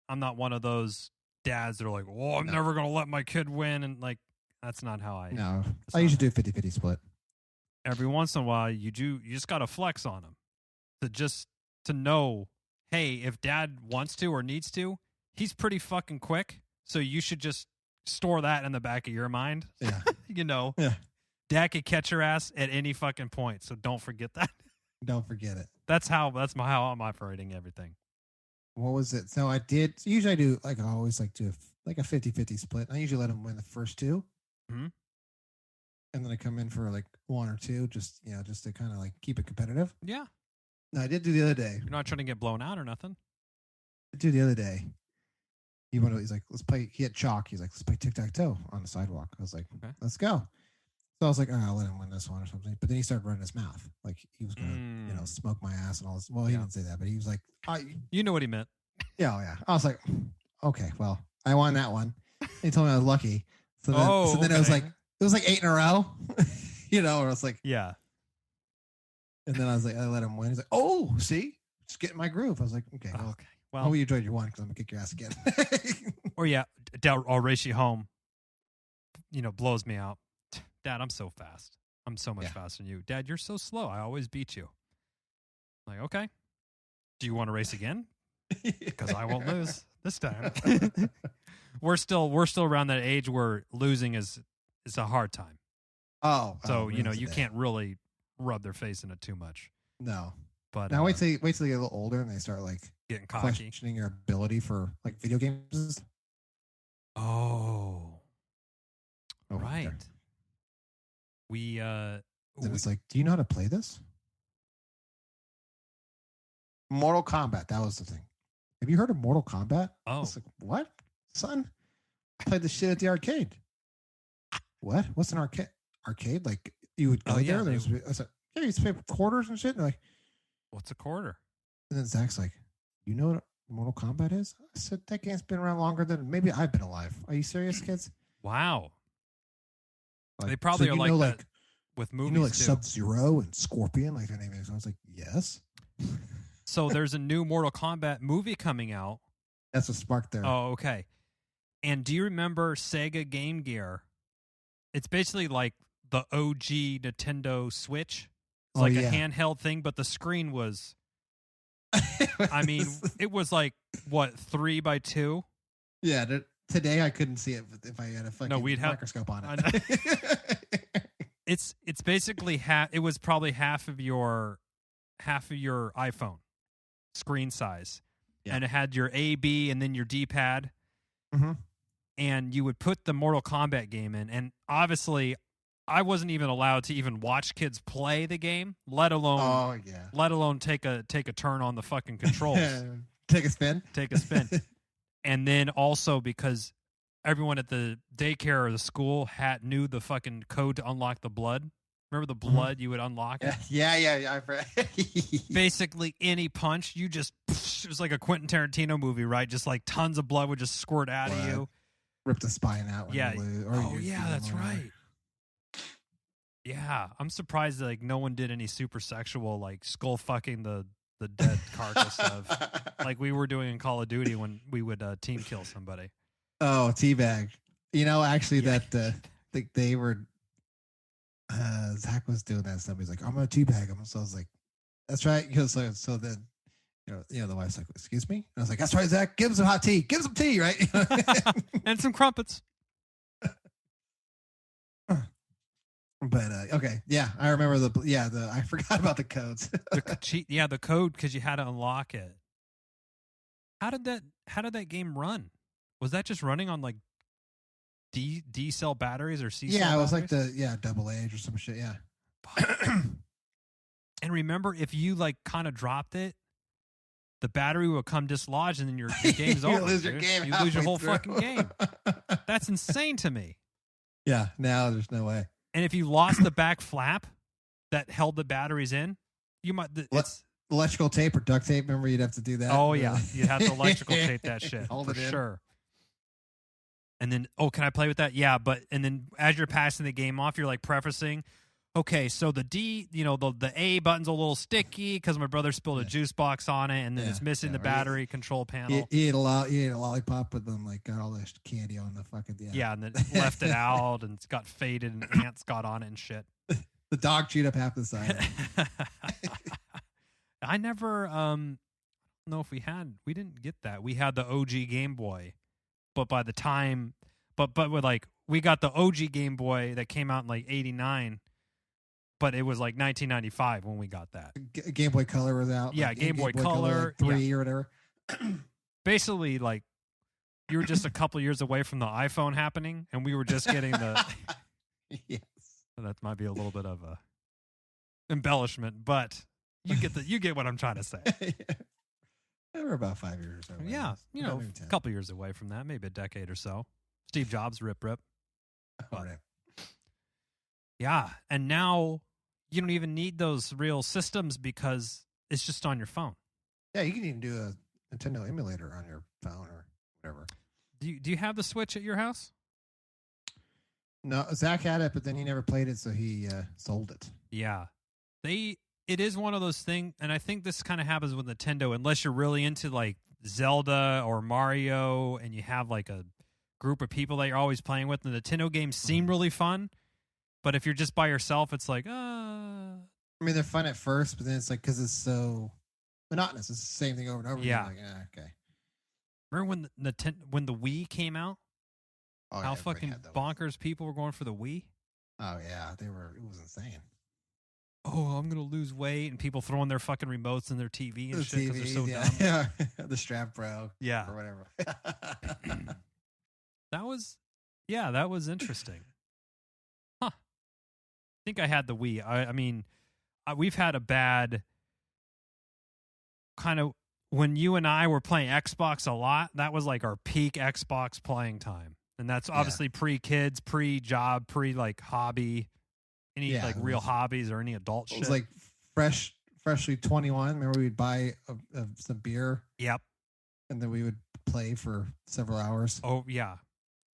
I'm not one of those dads that are like, oh, I'm never going to let my kid win. And like, that's not how I. No, I usually do 50-50 split. Every once in a while, you just got to flex on them to know, hey, if dad wants to or needs to, he's pretty fucking quick. So you should just store that in the back of your mind. Yeah. Yeah. Dad could catch your ass at any fucking point. So don't forget that. Don't forget it. That's how I'm operating everything. What was it? So I did. Usually I do, like, I always like to like a 50-50 split. I usually let them win the first two. Mm-hmm. And then I come in for like one or two, just to kind of like keep it competitive. Yeah. No, I did do the other day. You're not trying to get blown out or nothing. I did the other day. He's like, let's play. He had chalk. He's like, let's play tic-tac-toe on the sidewalk. I was like, okay, let's go. So I was like, I'll let him win this one or something. But then he started running his mouth. Like he was going to, smoke my ass and all this. Well, he didn't say that, but he was like, you know what he meant. Yeah. Yeah. I was like, okay, well, I won that one. He told me I was lucky. So then it was like 8 in a row, or I was like, yeah. And then I was like, I let him win. He's like, oh, see, just getting my groove. I was like, okay. Well, you enjoyed your one because I'm gonna kick your ass again. or yeah, Dad, I'll race you home. Blows me out. Dad, I'm so fast. I'm so much faster than you. Dad, you're so slow. I always beat you. I'm like, okay. Do you want to race again? Because I won't lose this time. We're still around that age where losing is a hard time. So you can't really rub their face in it too much. No. But now wait till you get a little older and they start like getting cocky, questioning your ability for like video games. Oh, right. Okay. It's like, do you know how to play this? Mortal Kombat, that was the thing. Have you heard of Mortal Kombat? Oh. It's like, what? Son? I played this shit at the arcade. What? What's an arcade? Arcade? Like, you would go there? I was like, yeah, you used to pay quarters and shit. And they're like, what's a quarter? And then Zach's like, you know what Mortal Kombat is? I said, that game's been around longer than maybe I've been alive. Are you serious, kids? Wow. Like, they probably are like that like, with movies, you know, like too. Sub-Zero and Scorpion, like their name is. I was like, yes. So there's a new Mortal Kombat movie coming out. That's what sparked there. Oh, okay. And do you remember Sega Game Gear? It's basically like the OG Nintendo Switch. It's like a handheld thing, but the screen was... I mean, it was like, what, 3x2? Yeah, today I couldn't see it if I had a fucking microscope on it. It's basically it was probably half of your iPhone screen size, and it had your A, B, and then your D-pad, and you would put the Mortal Kombat game in, and obviously, I wasn't even allowed to even watch kids play the game, let alone take a turn on the fucking controls. Take a spin. And then also because everyone at the daycare or the school knew the fucking code to unlock the blood. Remember the blood? You would unlock it? Yeah. Basically, any punch, it was like a Quentin Tarantino movie, right? Just like tons of blood would just squirt out of you. Rip the spine out. When you lose, that's right. Yeah, I'm surprised that, like, no one did any super sexual, like, skull fucking the dead carcass of, like we were doing in Call of Duty when we would team kill somebody. Oh, teabag. Actually, that they were. Zach was doing that. Somebody's like, "I'm gonna teabag him." So I was like, "That's right." He goes, so then, the wife's like, "Excuse me?" And I was like, "That's right, Zach. Give him some hot tea. Give him some tea, right?" And some crumpets. But okay, yeah, I remember I forgot about the codes. The code, because you had to unlock it. How did that game run? Was that just running on like D cell batteries or C cell? Yeah, it was batteries? like the double H or some shit. Yeah. And remember, if you like kind of dropped it, the battery will come dislodged, and then your game's over. You lose your game. You lose your whole fucking game. That's insane to me. Yeah. Now there's no way. And if you lost the back flap that held the batteries in, you might... electrical tape or duct tape, remember you'd have to do that? Oh, yeah. You'd have to electrical tape that shit, for sure. And then, can I play with that? Yeah, and then as you're passing the game off, you're like prefacing, okay, so the D, the A button's a little sticky because my brother spilled a juice box on it, and then it's missing the battery control panel. He ate a lollipop with them, like got all this candy on the fucking and then left it out, and it's got faded, and ants got on it and shit. The dog chewed up half the side. I never, I don't know if we didn't get that. We had the OG Game Boy, but by the time, but with like, we got the OG Game Boy that came out in like 89. But it was like 1995 when we got that. Game Boy Color was out. Yeah, Game Boy Color. 3 or whatever. Basically, like, you were just a couple years away from the iPhone happening, and we were just getting the... Yes. That might be a little bit of a embellishment, but you get what I'm trying to say. We're about 5 years away. Yeah, a couple years away from that, maybe a decade or so. Steve Jobs, rip. All right. Yeah, and now you don't even need those real systems because it's just on your phone. Yeah, you can even do a Nintendo emulator on your phone or whatever. Do you have the Switch at your house? No, Zach had it, but then he never played it, so he sold it. Yeah, it is one of those things, and I think this kind of happens with Nintendo, unless you're really into like Zelda or Mario, and you have like a group of people that you're always playing with, the Nintendo games seem really fun. But if you're just by yourself, it's like, I mean, they're fun at first, but then it's like, because it's so monotonous. It's the same thing over and over yeah. again. Like, okay. Remember when the Wii came out? Oh, how fucking bonkers people were going for the Wii? Oh, yeah. It was insane. Oh, I'm going to lose weight, and people throwing their fucking remotes in their TV and shit because they're so dumb. Yeah. The strap bro. Yeah. Or whatever. That was interesting. Huh. I think I had the Wii. I mean, we've had a bad kind of, when you and I were playing Xbox a lot, that was like our peak Xbox playing time. And that's obviously pre-kids, pre-job, pre-like hobby, any like real hobbies or any adult shit. It was like freshly 21. Remember we'd buy some beer? Yep. And then we would play for several hours. Oh, yeah.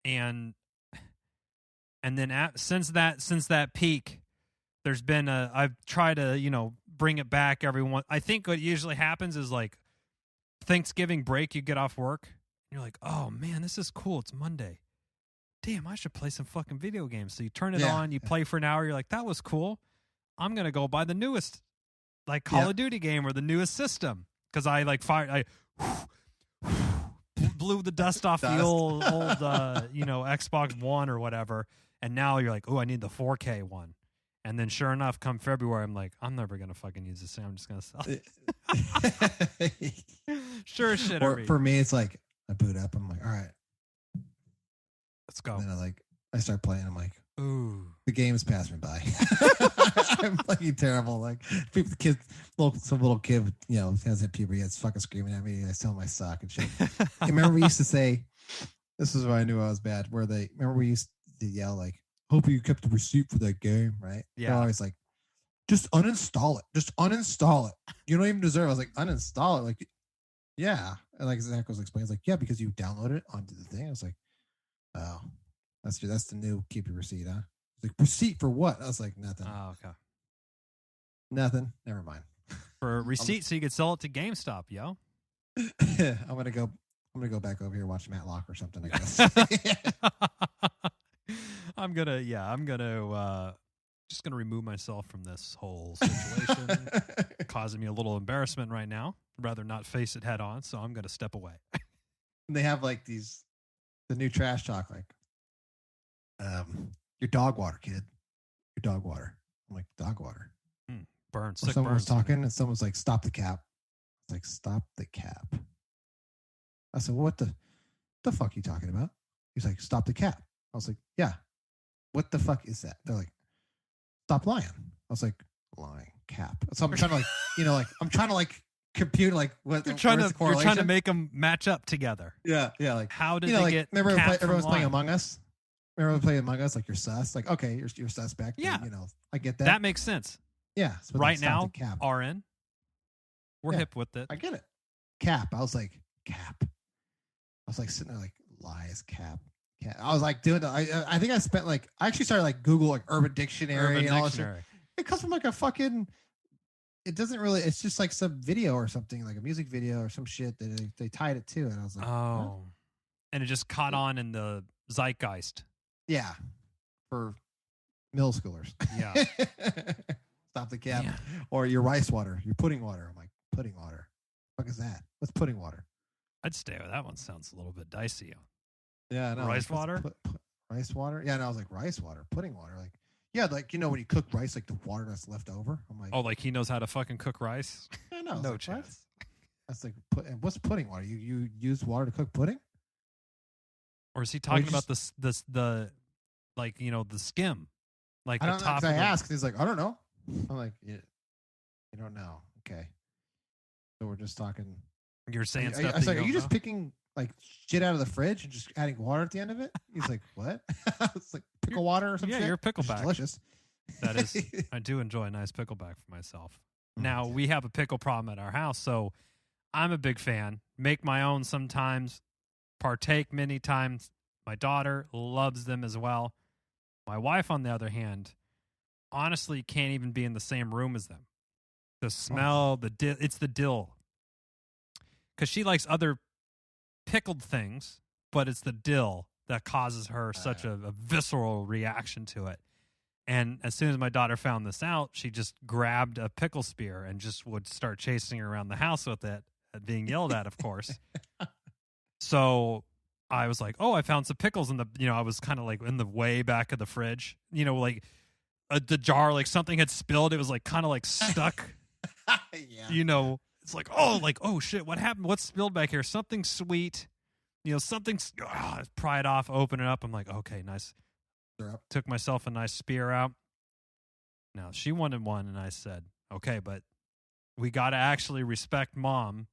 And then since that peak, there's been I've tried to, bring it back everyone. I think what usually happens is like Thanksgiving break, you get off work and you're like, oh man, this is cool. It's Monday. Damn, I should play some fucking video games. So you turn it on, you play for an hour. You're like, that was cool. I'm going to go buy the newest like Call of Duty game or the newest system. Cause I like blew the dust off the old Xbox One or whatever. And now you're like, oh, I need the 4K one. And then sure enough, come February, I'm like, I'm never going to fucking use this thing. I'm just going to sell it. Sure as shit. Or for me, it's like I boot up. I'm like, all right, let's go. And then I start playing. I'm like, ooh, the game has passed me by. I'm fucking terrible. Like some little kid, has hit puberty. It's fucking screaming at me. I tell him I suck and shit. I remember we used to say, this is where I knew I was bad. Remember we used to yell like, hope you kept the receipt for that game, right? Yeah. They're always like, just uninstall it. Just uninstall it. You don't even deserve it. I was like, uninstall it. Like, yeah. And like Zach was explaining, it's like, yeah, because you downloaded it onto the thing. I was like, oh, that's the new keep your receipt, huh? Like, receipt for what? I was like, nothing. Oh, okay. Nothing. Never mind. For a receipt so you could sell it to GameStop, yo. I'm gonna go back over here and watch Matlock or something, I guess. I'm gonna just gonna remove myself from this whole situation, causing me a little embarrassment right now. I'd rather not face it head on, so I'm gonna step away. And they have like the new trash talk, like, your dog water, kid. Your dog water. I'm like, dog water. Burns. Someone was talking and someone was like, stop the cap. It's like, stop the cap. I said, well, what the fuck are you talking about? He's like, stop the cap. I was like, yeah. What the fuck is that? They're like, stop lying. I was like, lying, cap. So I'm trying to I'm trying to compute what you're trying to make them match up together. Yeah. Like, how did they get? Remember everyone's playing Among Us? Remember playing Among Us? Like, you're sus. Like, okay, you're suspect. Yeah. But, I get that. That makes sense. Yeah. So right now, RN. We're hip with it. I get it. Cap. I was like, cap. I was like sitting there like, lies, cap. I was like doing I think I spent I actually started Google Urban Dictionary and all that shit. It comes from a fucking, it doesn't really, it's just like some video or something, like a music video or some shit that they tied it to. And I was like, oh, what? And it just caught on in the zeitgeist. Yeah. For middle schoolers. Yeah. Stop the cap. Yeah. Or your rice water, your pudding water. I'm like, pudding water. What the fuck is that? What's pudding water? I'd stay with that one. Sounds a little bit dicey. Yeah, no. Rice water? Rice water? Yeah, and I was like, rice water, pudding water. Like, yeah, when you cook rice, the water that's left over. I'm like, oh, he knows how to fucking cook rice? Yeah, no. No chance. That's like, and what's pudding water? You use water to cook pudding? Or is he talking about the skim? Like, I don't the top know, I asked, he's like, I don't know. I'm like, yeah, you don't know. Okay. So we're just talking. You're saying stuff. I was like, are you know? just picking shit out of the fridge and just adding water at the end of it? He's like, what? It's like pickle water or something. Yeah, you're pickleback. Delicious. That is, I do enjoy a nice pickleback for myself. Now, we have a pickle problem at our house, so I'm a big fan. Make my own sometimes, partake many times. My daughter loves them as well. My wife, on the other hand, honestly can't even be in the same room as them. The smell, it's the dill. because she likes other pickled things, but it's the dill that causes her such a visceral reaction to it. And as soon as my daughter found this out, she just grabbed a pickle spear and just would start chasing her around the house with it, being yelled at, of course. So I was like, oh, I found some pickles in the, I was kind of like in the way back of the fridge, like the jar, like something had spilled. It was like kind of like stuck, yeah. It's like, oh shit, what happened? What's spilled back here? Something sweet, pry it off, open it up. I'm like, okay, nice. Took myself a nice spear out. Now, she wanted one, and I said, okay, but we got to actually respect Mom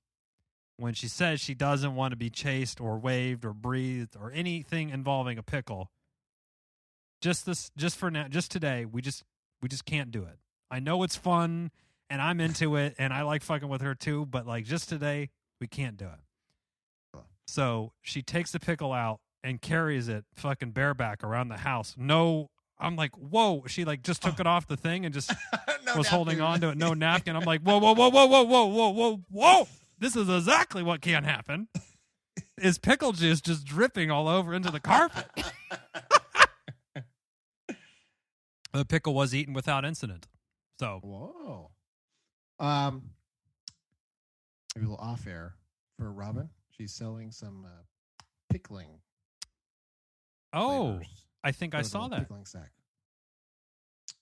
when she says she doesn't want to be chased or waved or breathed or anything involving a pickle. Just for now, just today, we just can't do it. I know it's fun, and I'm into it, and I like fucking with her too, but like just today, we can't do it. So she takes the pickle out and carries it fucking bareback around the house. No, I'm like, whoa. She like just took it off the thing and just was holding on to it. No napkin. I'm like, whoa. This is exactly what can't happen. Is pickle juice just dripping all over into the carpet. The pickle was eaten without incident. So. Whoa. Maybe a little off air for Robin. She's selling some pickling. Oh, flavors. I think I saw that. Pickling sack.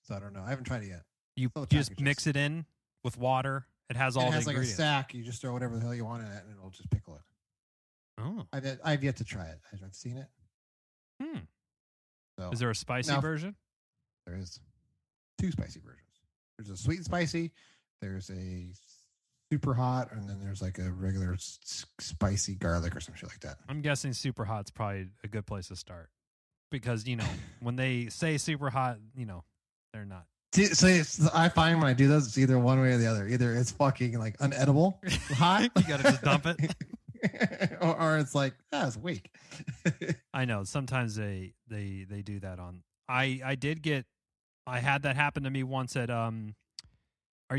So I don't know. I haven't tried it yet. You just mix it in with water. It has all the ingredients. It has like a sack. You just throw whatever the hell you want in it, and it'll just pickle it. Oh. I've yet to try it. I've seen it. So, is there a spicy version? There is 2 spicy versions. There's a sweet and spicy. There's a super hot, and then there's like a regular spicy garlic or some shit like that. I'm guessing super hot's probably a good place to start because when they say super hot, they're not. So I find when I do those, it's either one way or the other. Either it's fucking like unedible hot, you gotta just dump it, or it's like it's weak. I know sometimes they do that on. I had that happen to me once at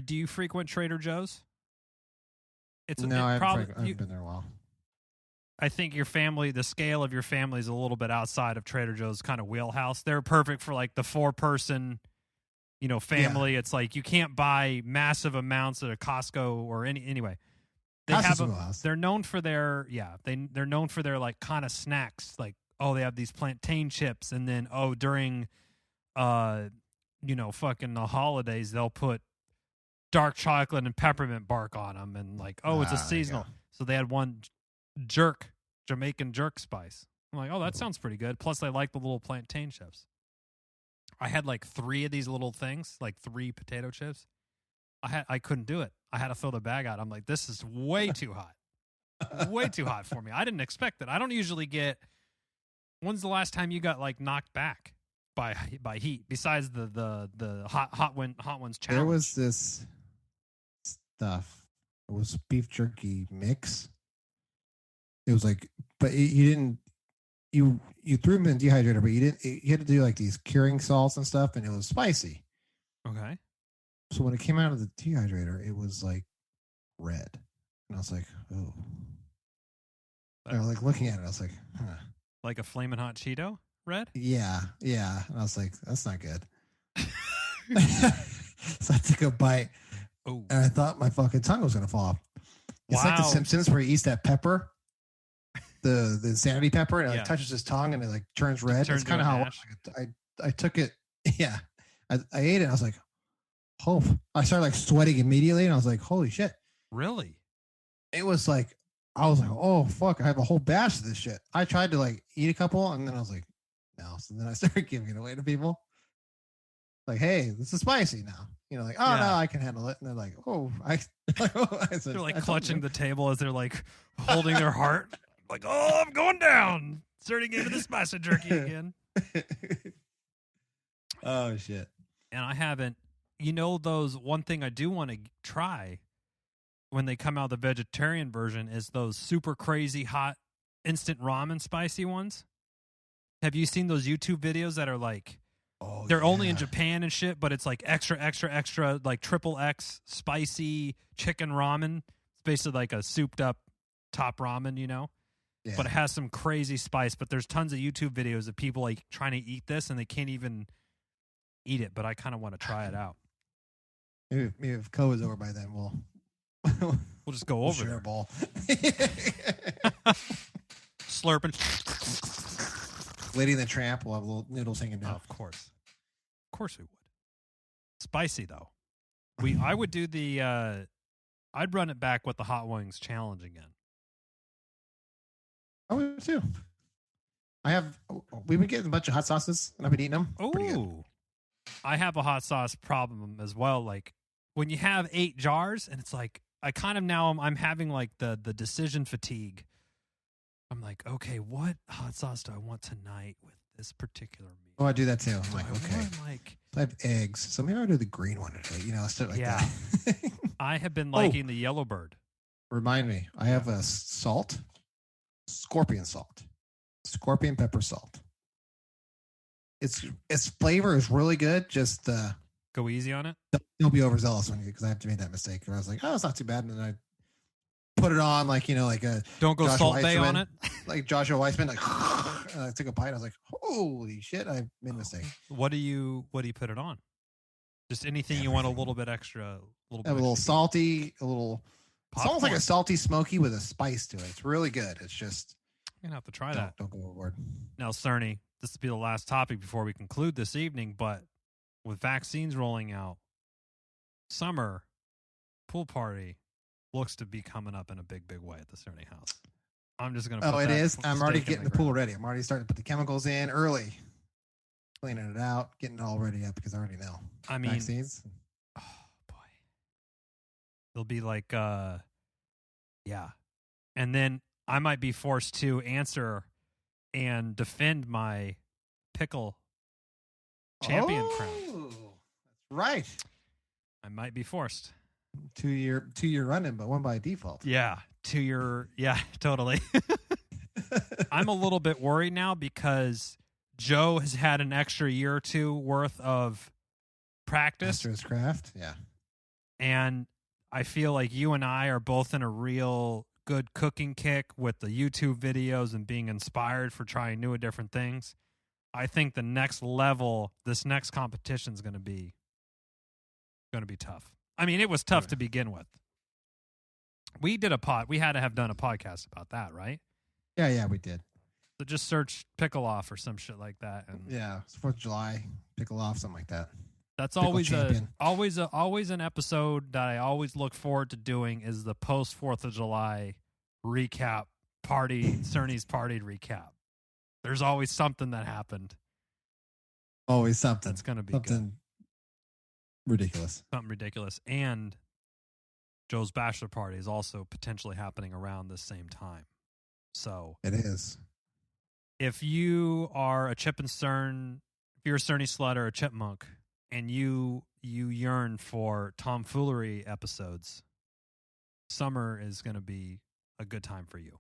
do you frequent Trader Joe's? No, I haven't been there a while. I think the scale of your family is a little bit outside of Trader Joe's kind of wheelhouse. They're perfect for like the 4-person, family. Yeah. It's like you can't buy massive amounts at a Costco or anyway. They're known for their they're known for their like kind of snacks. Like, they have these plantain chips, and then during fucking the holidays they'll put dark chocolate and peppermint bark on them, and like, it's a seasonal. So they had one Jamaican jerk spice. I'm like, that sounds pretty good. Plus, I like the little plantain chips. I had like 3 of these little things, like 3 potato chips. I couldn't do it. I had to throw the bag out. I'm like, this is way too hot. Way too hot for me. I didn't expect it. I don't usually get. When's the last time you got like knocked back by heat? Besides the hot ones challenge. There was this stuff. It was beef jerky mix. It was like, but you didn't. You threw them in the dehydrator, but you didn't. You had to do like these curing salts and stuff, and it was spicy. Okay. So when it came out of the dehydrator, it was like red, and I was like, oh. I was like looking at it. I was like, huh. Like a flaming hot Cheeto red? Yeah. And I was like, that's not good. So I took a bite, and I thought my fucking tongue was gonna fall off. It's like The Simpsons where he eats that pepper, the insanity pepper, and it like touches his tongue and it like turns red. It's kind of how I took it. Yeah, I ate it. And I was like, I started like sweating immediately, and I was like, holy shit. Really? It was like, I was like, oh fuck, I have a whole batch of this shit. I tried to like eat a couple, and then I was like, no. So then I started giving it away to people. Like, hey, this is spicy now. No, I can handle it. And they're like, they're like clutching the table as they're like holding their heart. Like, I'm going down. Starting into the spicy jerky again. Oh shit. And I haven't, those, one thing I do want to try when they come out the vegetarian version is those super crazy hot instant ramen spicy ones. Have you seen those YouTube videos that are like, they're only in Japan and shit, but it's like extra, like XXX spicy chicken ramen. It's basically like a souped up top ramen, Yeah. but it has some crazy spice. But there's tons of YouTube videos of people like trying to eat this and they can't even eat it. But I kind of want to try it out. Maybe if Co is over by then, we'll just go over share there. a ball. Slurping. Lady and the Tramp will have little noodles hanging down. Oh, of course we would. Spicy though. I would do the. I'd run it back with the hot wings challenge again. I would too. We've been getting a bunch of hot sauces and I've been eating them. Pretty good. Oh, I have a hot sauce problem as well. Like when you have 8 jars and it's like, I kind of now I'm having like the decision fatigue. I'm like, okay, what hot sauce do I want tonight with this particular meal? Oh, I do that too. I'm like, okay. I have eggs, so maybe I'll do the green one today. Stuff like that. I have been liking the Yellowbird. Remind me, I have a scorpion pepper salt. Its flavor is really good. Just go easy on it. Don't be overzealous on you because I have to make that mistake. I was like, oh, it's not too bad, and then I put it on like a don't go Joshua Salt Weissman, Bay on it. Like Joshua Weissman, like and I took a bite. I was like, holy shit, I made a mistake. What do you put it on? Just anything you want a little bit extra, a little salty, a little. Popcorn. It's almost like a salty smoky with a spice to it. It's really good. It's just I'm gonna have to try that. Don't go overboard. Now, Cerny, this will be the last topic before we conclude this evening. But with vaccines rolling out, summer pool party looks to be coming up in a big way at the Cerny house. I'm just gonna. Oh, it is. I'm already getting the pool ready. I'm already starting to put the chemicals in early, cleaning it out, getting it all ready up because I already know. I mean, vaccines. Oh boy, it'll be like, yeah, and then I might be forced to answer and defend my pickle champion crown. That's right. I might be forced. 2 year running, but one by default. Yeah, 2 year. Yeah, totally. I'm a little bit worried now because Joe has had an extra year or two worth of practice. Master his craft. Yeah. And I feel like you and I are both in a real good cooking kick with the YouTube videos and being inspired for trying new and different things. I think the next level, this next competition is going to be tough. I mean, it was tough to begin with. We had to have done a podcast about that, right? Yeah, we did. So just search pickle off or some shit like that. And yeah, it's 4th of July, pickle off, something like that. That's pickle always an episode that I always look forward to doing is the post 4th of July recap party, Cerny's party recap. There's always something that happened. Always something. That's going to be something good. Ridiculous. Something ridiculous. And Joe's bachelor party is also potentially happening around the same time. So it is. If you are a Chip and Cern, if you're a Cerny slut or a chipmunk, and you yearn for tomfoolery episodes, summer is going to be a good time for you.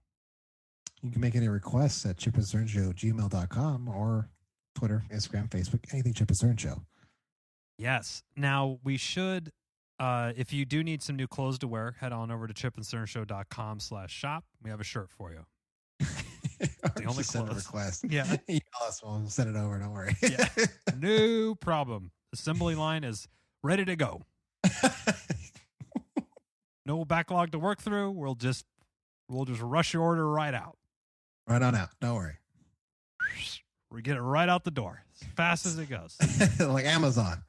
You can make any requests at chipandcernshow@gmail.com or Twitter, Instagram, Facebook, anything Chip and Cern Show. Yes. Now, we should, if you do need some new clothes to wear, head on over to chipandcernshow.com/shop. We have a shirt for you. The only send a request. Yeah. Email us, we'll send it over. Don't worry. Yeah. No problem. Assembly line is ready to go. No backlog to work through. We'll just rush your order right out. Right on out. Don't worry. We get it right out the door as fast as it goes. Like Amazon.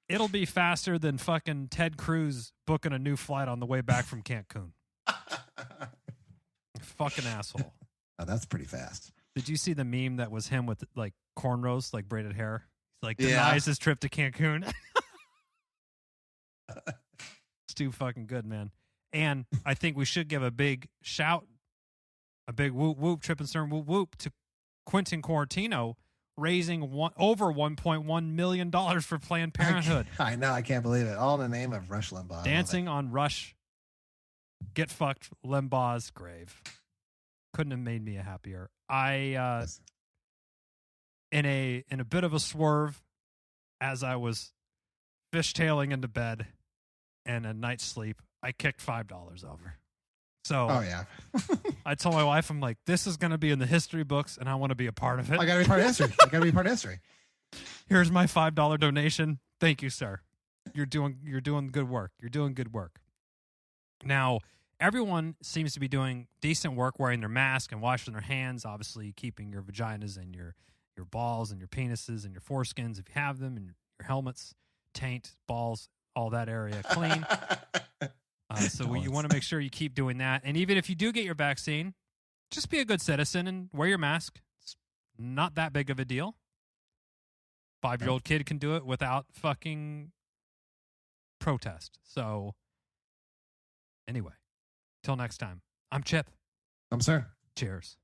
It'll be faster than fucking Ted Cruz booking a new flight on the way back from Cancun. Fucking asshole. Oh, that's pretty fast. Did you see the meme that was him with like cornrows, like braided hair? He's like denies his trip to Cancun. It's too fucking good, man. And I think we should give a big shout, a big whoop whoop, Trip and Cern whoop whoop to Quentin Quarantino raising over $1.1 million for Planned Parenthood. I know, I can't believe it. All in the name of Rush Limbaugh. Dancing on Rush, get fucked Limbaugh's grave. Couldn't have made me a happier. Yes. In a bit of a swerve, as I was fishtailing into bed and a night's sleep, I kicked $5 over. So oh yeah. I told my wife, I'm like, this is going to be in the history books, and I want to be a part of it. I got to be part of history. Here's my $5 donation. Thank you, sir. You're doing good work. You're doing good work. Now, everyone seems to be doing decent work, wearing their mask and washing their hands, obviously keeping your vaginas and your balls and your penises and your foreskins, if you have them, and your helmets, taint, balls, all that area clean. So you want to make sure you keep doing that. And even if you do get your vaccine, just be a good citizen and wear your mask. It's not that big of a deal. 5-year-old kid can do it without fucking protest. So anyway, till next time, I'm Chip. I'm Sir. Cheers.